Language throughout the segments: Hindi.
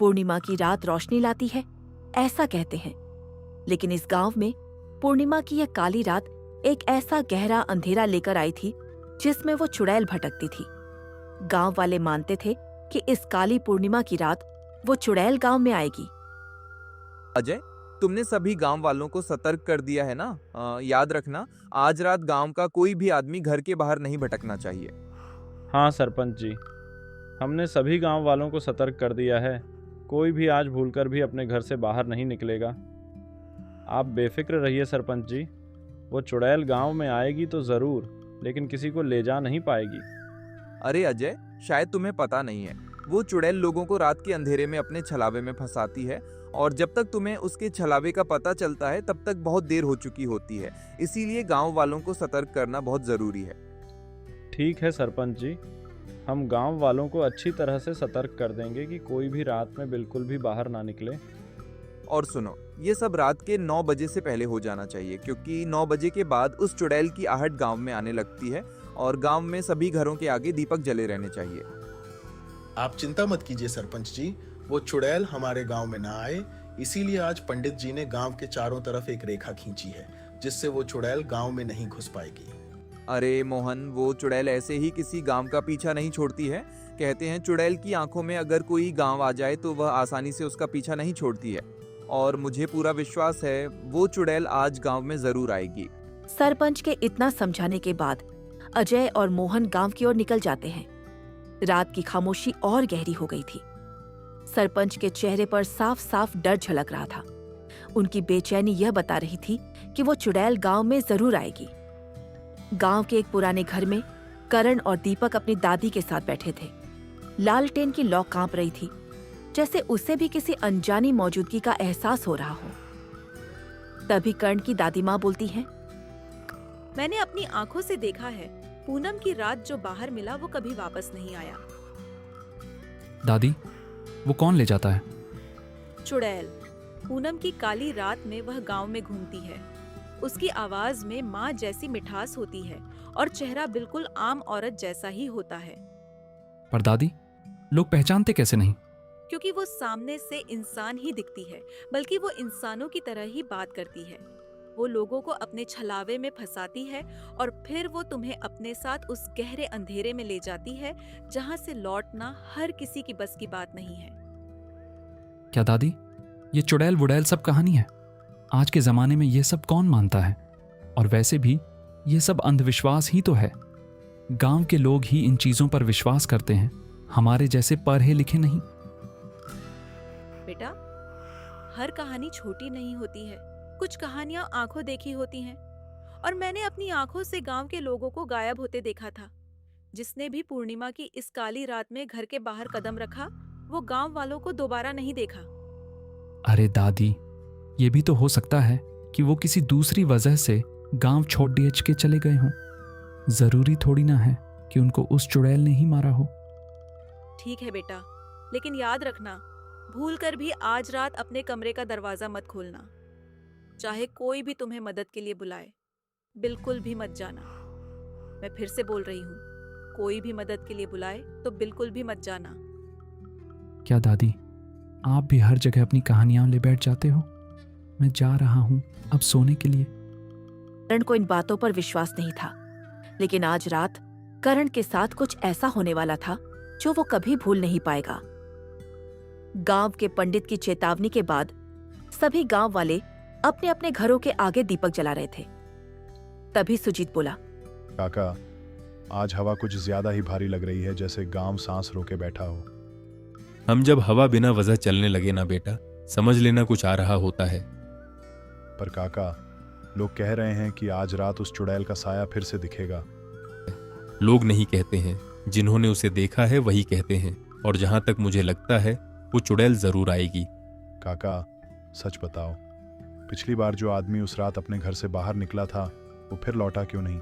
पूर्णिमा की रात रोशनी लाती है, ऐसा कहते हैं। लेकिन इस गांव में पूर्णिमा की यह काली रात एक ऐसा गहरा अंधेरा लेकर आई थी जिसमें वो चुड़ैल भटकती थी। गांव वाले मानते थे कि इस काली पूर्णिमा की रात वो चुड़ैल गांव में आएगी। अजय, तुमने सभी गांव वालों को सतर्क कर दिया है ना? याद रखना, आज रात गांव का कोई भी आदमी घर के बाहर नहीं भटकना चाहिए। हाँ सरपंच जी, हमने सभी गांव वालों को सतर्क कर दिया है। कोई भी आज भूलकर भी अपने घर से बाहर नहीं निकलेगा। आप बेफिक्र रहिए सरपंच जी, वो चुड़ैल गांव में आएगी तो ज़रूर, लेकिन किसी को ले जा नहीं पाएगी। अरे अजय, शायद तुम्हें पता नहीं है, वो चुड़ैल लोगों को रात के अंधेरे में अपने छलावे में फंसाती है और जब तक तुम्हें उसके छलावे का पता चलता है तब तक बहुत देर हो चुकी होती है। इसीलिए गांव वालों को सतर्क करना बहुत जरूरी है। ठीक है सरपंच जी, हम गांव वालों को अच्छी तरह से सतर्क कर देंगे कि कोई भी रात में बिल्कुल भी बाहर ना निकले। और सुनो, ये सब रात के 9 बजे से पहले हो जाना चाहिए, क्योंकि 9 बजे के बाद उस चुड़ैल की आहट गांव में आने लगती है और गांव में सभी घरों के आगे दीपक जले रहने चाहिए। आप चिंता मत कीजिए सरपंच जी, वो चुड़ैल हमारे गांव में ना आए, इसीलिए आज पंडित जी ने गांव के चारों तरफ एक रेखा खींची है जिससे वो चुड़ैल गांव में नहीं घुस पाएगी। अरे मोहन, वो चुड़ैल ऐसे ही किसी गांव का पीछा नहीं छोड़ती है। कहते हैं चुड़ैल की आंखों में अगर कोई गांव आ जाए तो वह आसानी से उसका पीछा नहीं छोड़ती है, और मुझे पूरा विश्वास है वो चुड़ैल आज गांव में जरूर आएगी। सरपंच के इतना समझाने के बाद अजय और मोहन गांव की ओर निकल जाते हैं। रात की खामोशी और गहरी हो गई थी। सरपंच के चेहरे पर साफ साफ डर झलक रहा था। उनकी बेचैनी यह बता रही थी कि वो चुड़ैल गांव में जरूर आएगी। गांव के एक पुराने घर में करण और दीपक अपनी दादी के साथ बैठे थे। लालटेन की लौ कांप रही थी, जैसे उसे भी किसी अनजानी मौजूदगी का एहसास हो रहा हो। तभी कर्ण की दादी माँ बोलती है, मैंने अपनी आंखों से देखा है, पूनम की रात जो बाहर मिला वो कभी वापस नहीं आया। दादी, वो कौन ले जाता है? चुड़ैल। पूनम की काली रात में वह गांव में घूमती है। उसकी आवाज में माँ जैसी मिठास होती है और चेहरा बिल्कुल आम औरत जैसा ही होता है। पर दादी, लोग पहचानते कैसे नहीं? क्योंकि वो सामने से इंसान ही दिखती है, बल्कि वो इंसानों की तरह ही बात करती है। वो लोगों को अपने छलावे में फंसाती है और फिर वो तुम्हें अपने साथ उस गहरे अंधेरे में ले जाती है जहां से लौटना हर किसी की बस की बात नहीं है। क्या दादी, ये चुड़ैल वुड़ैल सब कहानी है? आज के जमाने में ये सब कौन मानता है? और वैसे भी ये सब अंधविश्वास ही तो है। गांव के लोग ही इन चीजों पर विश्वास करते हैं, हमारे जैसे पढ़े लिखे नहीं। बेटा, हर कहानी छोटी नहीं होती है। कुछ कहानियां आंखों देखी होती हैं, और मैंने अपनी आंखों से गांव के लोगों को गायब होते देखा था। जिसने भी पूर्णिमा की इस काली रात में घर के बाहर कदम रखा, वो गांव वालों को दोबारा नहीं देखा। अरे दादी, ये भी तो हो सकता है कि वो किसी दूसरी वजह से गांव छोड़ दिए के चले गए हों। जरूरी थोड़ी ना है कि उनको उस चुड़ैल ने ही मारा हो। ठीक है बेटा, लेकिन याद रखना, भूलकर भी आज रात अपने कमरे का दरवाजा मत खोलना। चाहे कोई भी तुम्हें मदद के लिए बुलाए, बिल्कुल भी मत जाना। मैं फिर से बोल रही हूँ, कोई भी मदद के लिए बुलाए तो बिल्कुल भी मत जाना। क्या दादी, आप भी हर जगह अपनी कहानियां ले बैठ जाते हो? मैं जा रहा हूं अब सोने के लिए। करण को इन बातों पर विश्वास नहीं था, लेकिन आज रात करण के साथ कुछ ऐसा होने वाला था जो वो कभी भूल नहीं पाएगा। गांव के पंडित की चेतावनी के बाद सभी गांव वाले अपने अपने घरों के आगे दीपक जला रहे थे। तभी सुजीत बोला, काका, आज हवा कुछ ज्यादा ही भारी लग रही है, जैसे गांव सांस रोके बैठा हो। हम जब हवा बिना वजह चलने लगे ना बेटा, समझ लेना कुछ आ रहा होता है। पर काका, लोग कह रहे हैं कि आज रात उस चुड़ैल का साया फिर से दिखेगा। लोग नहीं कहते हैं, जिन्होंने उसे देखा है वही कहते हैं, और जहां तक मुझे लगता है वो चुड़ैल जरूर आएगी। काका, सच बताओ, पिछली बार जो आदमी उस रात अपने घर से बाहर निकला था, वो फिर लौटा क्यों नहीं?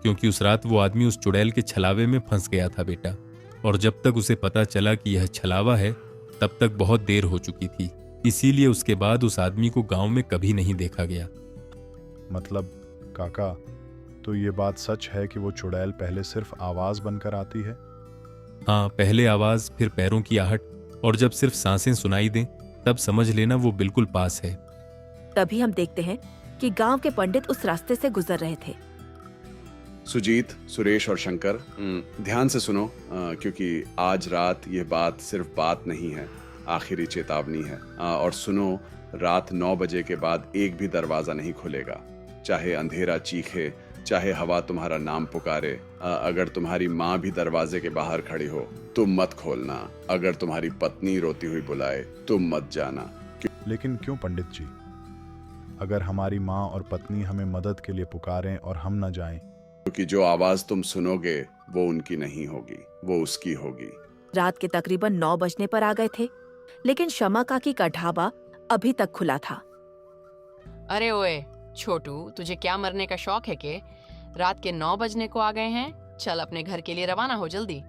क्योंकि उस रात वो आदमी उस चुड़ैल के छलावे में फंस गया था बेटा, और जब तक उसे पता चला कि यह छलावा है तब तक बहुत देर हो चुकी थी। इसीलिए उसके बाद उस आदमी को गांव में कभी नहीं देखा गया। मतलब काका, तो ये बात सच है कि वो चुड़ैल पहले सिर्फ आवाज बनकर आती है? हाँ, पहले आवाज, फिर पैरों की आहट, और जब सिर्फ सांसें सुनाई दें तब समझ लेना वो बिल्कुल पास है। तभी हम देखते हैं कि गांव के पंडित उस रास्ते से गुजर रहे थे। सुजीत, सुरेश और शंकर, ध्यान से सुनो, क्योंकि आज रात ये बात सिर्फ बात नहीं है, आखिरी चेतावनी है। और सुनो, रात 9 बजे के बाद एक भी दरवाजा नहीं खुलेगा, चाहे अंधेरा चीखे, चाहे हवा तुम्हारा नाम पुकारे। अगर तुम्हारी माँ भी दरवाजे के बाहर खड़ी हो तुम मत खोलना, अगर तुम्हारी पत्नी रोती हुई बुलाए तुम मत जाना। लेकिन क्यों पंडित जी? अगर हमारी माँ और पत्नी हमें मदद के लिए पुकारें और हम न जाएं? क्योंकि जो आवाज तुम सुनोगे वो उनकी नहीं होगी, वो उसकी होगी। रात के तकरीबन 9 बजने पर आ गए थे, लेकिन शमा काकी का ढाबा अभी तक खुला था। अरे ओए छोटू, तुझे क्या मरने का शौक है के? रात के 9 बजने को आ गए हैं, चल अपने घर के लिए रवाना हो जल्दी।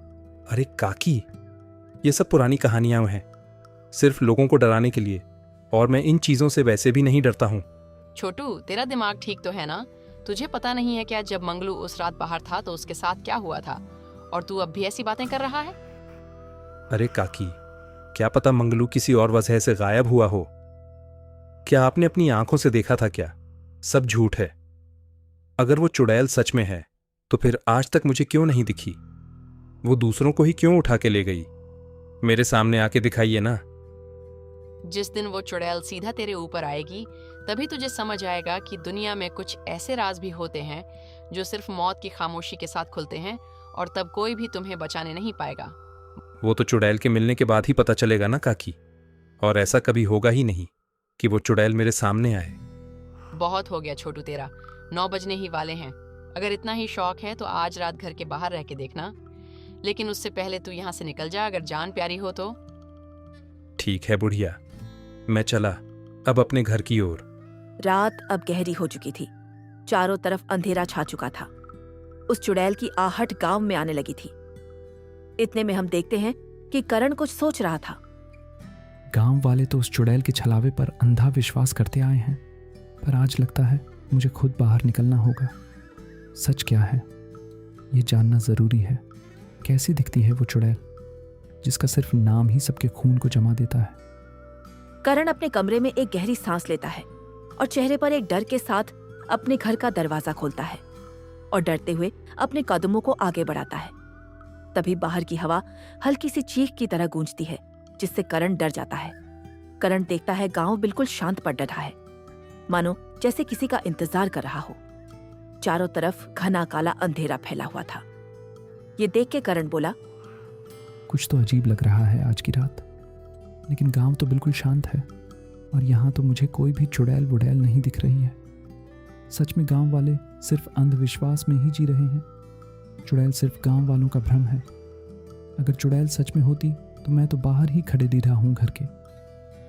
अरे काकी, ये सब पुरानी कहानियां हैं, सिर्फ लोगों को डराने के लिए, और मैं इन चीजों से वैसे भी नहीं डरता हूँ। छोटू, तेरा दिमाग ठीक तो है ना? तुझे पता नहीं है क्या जब मंगलू उस रात बाहर था तो उसके साथ क्या हुआ था, और तू अब भी ऐसी बातें कर रहा है? अरे काकी, क्या पता मंगलू किसी और वजह से गायब हुआ हो। क्या आपने अपनी आंखों से देखा था क्या? सब झूठ है। अगर वो चुड़ैल सच में है तो फिर आज तक मुझे क्यों नहीं दिखी? वो दूसरों को ही क्यों उठा के ले गई? मेरे सामने आके दिखाइए ना। जिस दिन वो चुड़ैल सीधा तेरे ऊपर आएगी तभी तुझे समझ आएगा कि दुनिया में कुछ ऐसे राज भी होते हैं जो सिर्फ मौत की खामोशी के साथ खुलते हैं, और तब कोई भी तुम्हें बचाने नहीं पाएगा। वो तो चुड़ैल के मिलने के बाद ही पता चलेगा ना काकी, और ऐसा कभी होगा ही नहीं कि वो चुड़ैल मेरे सामने आए। बहुत हो गया छोटू तेरा, 9 बजने ही वाले हैं। अगर इतना ही शौक है तो आज रात घर के बाहर रह के देखना, लेकिन उससे पहले तू यहाँ से निकल जा अगर जान प्यारी हो तो। ठीक है बुढ़िया, मैं चला अब अपने घर की ओर। रात अब गहरी हो चुकी थी, चारों तरफ अंधेरा छा चुका था। उस चुड़ैल की आहट गांव में आने लगी थी। इतने में हम देखते हैं कि करण कुछ सोच रहा था। गांव वाले तो उस चुड़ैल के छलावे पर अंधा विश्वास करते आए हैं, पर आज लगता है मुझे खुद बाहर निकलना होगा। सच क्या है ये जानना जरूरी है। कैसी दिखती है वो चुड़ैल जिसका सिर्फ नाम ही सबके खून को जमा देता है? करण अपने कमरे में एक गहरी सांस लेता है और चेहरे पर एक डर के साथ अपने घर का दरवाजा खोलता है और डरते हुए अपने कदमों को आगे बढ़ाता है। तभी बाहर की हवा हल्की सी चीख की तरह गूंजती है, जिससे करण डर जाता है। करण देखता है गांव बिल्कुल शांत पड़ रहा है, मानो जैसे किसी का इंतजार कर रहा हो। चारों तरफ घना काला अंधेरा फैला हुआ था। ये देख के करण बोला, कुछ तो अजीब लग रहा है आज की रात, लेकिन गांव तो बिल्कुल शांत है और यहाँ तो मुझे कोई भी चुड़ैल वुड़ैल नहीं दिख रही है। सच में गांव वाले सिर्फ अंधविश्वास में ही जी रहे हैं। चुड़ैल सिर्फ गांव वालों का भ्रम है। अगर चुड़ैल सच में होती तो मैं तो बाहर ही खड़े दी रहा हूँ घर के।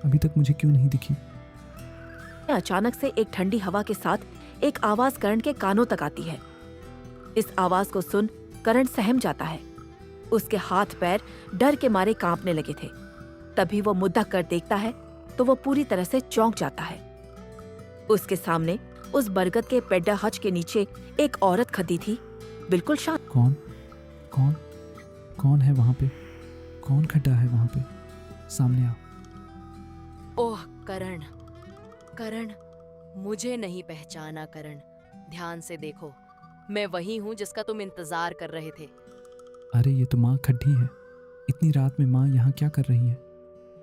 अभी तक मुझे क्यों नहीं दिखी? अचानक से एक ठंडी हवा के साथ एक आवाज करण के कानों तक आती है। इस आवाज को सुन करण सहम जाता है। उसके हाथ पैर डर के मारे कांपने लगे थे। तभी वो मुद्दा कर देखता है तो वो पूरी तरह से चौंक जाता है। उसके सामने उस बरगद के पेड्डा हच के नीचे एक औरत खड़ी थी, बिल्कुल शांत। कौन कौन कौन है वहां पे? कौन खड़ा है वहां पे? सामने आ। ओह करण, करण, मुझे नहीं पहचाना करण। ध्यान से देखो, मैं वही हूँ जिसका तुम इंतजार कर रहे थे। अरे ये तो माँ खड्डी है। इतनी रात में माँ यहाँ क्या कर रही है?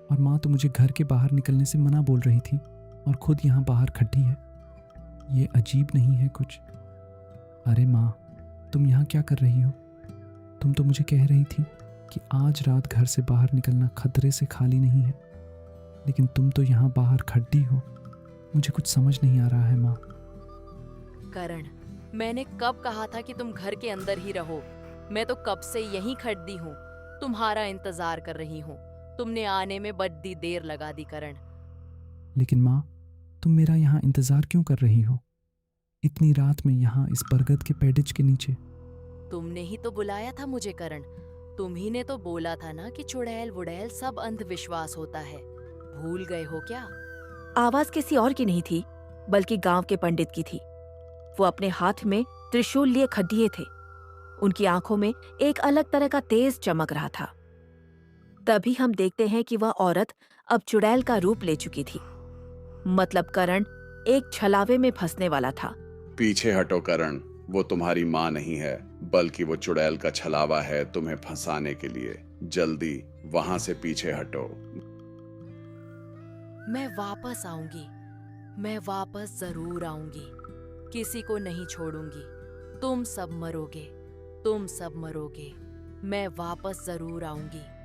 और माँ तो मुझे घर के बाहर निकलने से मना बोल रही थी और खुद यहाँ बाहर खड्डी है। ये अजीब नहीं है कुछ? अरे माँ, तुम यहाँ क्या कर रही हो? तुम तो मुझे कह रही थी कि आज रात घर से बाहर निकलना खतरे से खाली नहीं है, लेकिन तुम तो यहाँ बाहर खड्डी हो। मुझे कुछ समझ नहीं आ रहा है माँ। करण, मैंने कब कहा था कि तुम घर के अंदर ही रहो? मैं तो कब से यहीं खड़ी हूँ, तुम्हारा इंतजार कर रही हूँ। तुमने आने में बड़ी देर लगा दी करण। लेकिन माँ, तुम मेरा यहाँ इंतजार क्यों कर रही हो इतनी रात में यहाँ इस बरगद के पेडिच के नीचे? तुमने ही तो बुलाया था मुझे करण। तुम ही ने तो बोला था ना कि चुड़ैल वुड़ैल सब अंधविश्वास होता है। भूल गए हो क्या? आवाज किसी और की नहीं थी, बल्कि गांव के पंडित की थी। वो अपने हाथ में त्रिशूल लिए खड्डिए थे। उनकी आंखों में एक अलग तरह का तेज चमक रहा था। तभी हम देखते हैं कि वह औरत अब चुड़ैल का रूप ले चुकी थी। मतलब करण एक छलावे में फंसने वाला था। पीछे हटो करण, वो तुम्हारी माँ नहीं है, बल्कि वो चुड़ैल का छलावा है तुम्हें फंसाने के लिए। जल्दी वहां से पीछे हटो। मैं वापस आऊंगी, मैं वापस जरूर आऊंगी, किसी को नहीं छोड़ूंगी। तुम सब मरोगे, तुम सब मरोगे, मैं वापस जरूर आऊंगी।